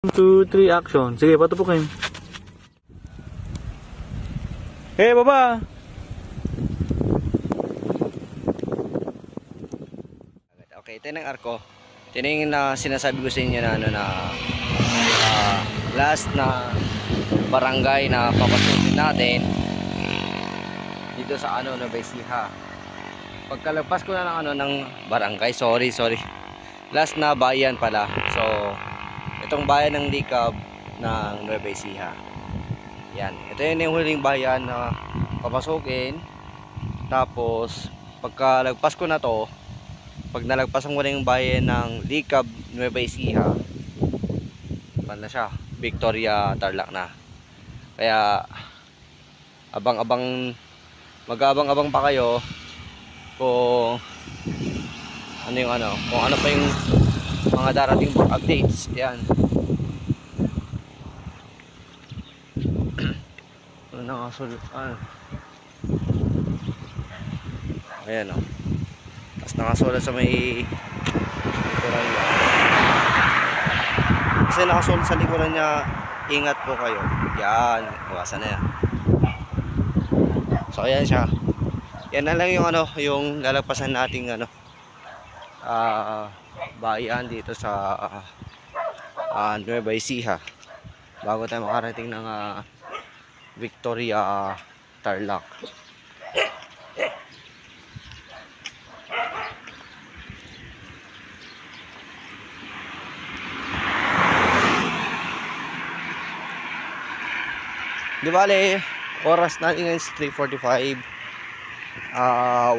2, 3, action. Sige, patupukin. Hey, baba! Okay, ito yung arko. Ito yung sinasabi ko sa inyo na last na barangay na papasukin natin dito sa Nueva Ecija. Pagkalagpas ko na ng barangay, sorry. Last na bayan pala. So, itong bayan ng Likab ng Nueva Ecija. Yan, ito yung huling bayan na papasukin. Tapos, pagkalagpas ko na to, pag nalagpasan ko na yung bayan ng Likab, Nueva Ecija, na siya, Victoria, Tarlac na. Kaya mag-abang-abang pa kayo kung kung ano pa yung mga darating pang updates. Yan. Ayan o. Tapos nakasulat sa may likuran niya. Kasi nakasulat sa likuran niya, ingat po kayo. Yan, iwasan na yan. So ayan siya. Yan na lang yung yung lalagpasan nating bayan dito sa Nueva Ecija bago tayo makarating ng Victoria, Tarlac. Di bale, oras natin ngayon is 3:45.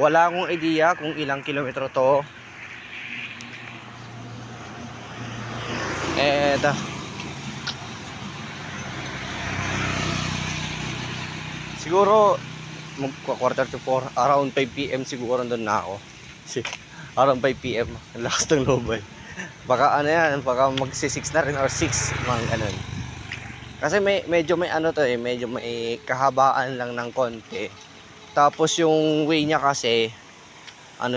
Wala akong idea kung ilang kilometro to. And siguro quarter to 4, around 5 PM siguro doon na ako. Around 5 PM, ang lakas ng loob eh. Baka baka magsi-6 na rin or 6, mga ganun. Kasi medyo may medyo may kahabaan lang ng konti. Tapos yung way niya kasi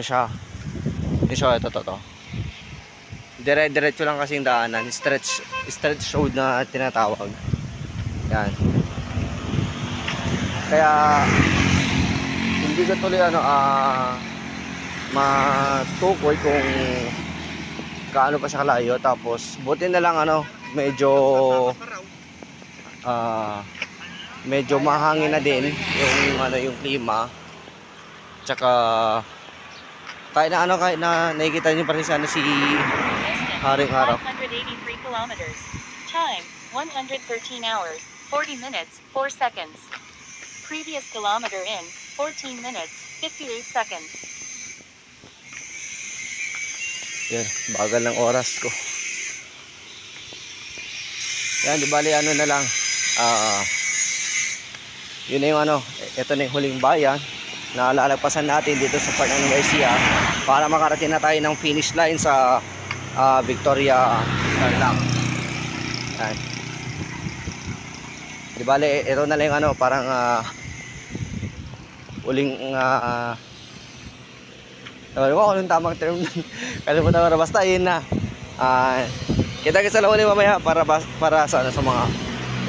siya. Ito. Diretso lang kasi yung daanan, stretch road na tinatawag. Yan. Kaya hindi ko tuloy matukoy kung gaano pa siya kalayo. Tapos buti na lang medyo mahangin na din yung klima. Tsaka kahit na nakikita niyo pa rin sana si Haring Araw. 183 kilometers. Time 113 hours 40 minutes 4 seconds. Previous kilometer in 14 minutes 58 seconds. Yan, bagal ng oras ko. Yan, di bali na lang. Yun na yung ito na yung huling bayan na lalagpasan natin dito sa part ng Garcia para makarating na tayo ng finish line sa Victoria, Tarlac. Yan. Di bali, ito na lang yung parang huling ewan ko kung anong tamang term. Kalimutan ko na, basta yun na. Kita-kita lang ulit mamaya para sa mga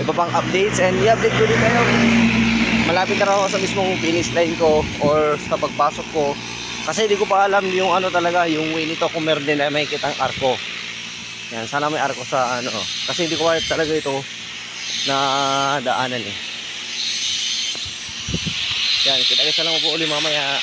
iba pang updates, and i-update ko din kayo. Malapit na ako sa mismong finish line ko or sa pagpasok ko. Kasi hindi ko pa alam yung talaga, yung way nito kung meron din na may kitang arko. Yan, sana may arko sa kasi hindi ko pa talaga ito na daanan eh. Yan, kita-kita lang po ulit mamaya.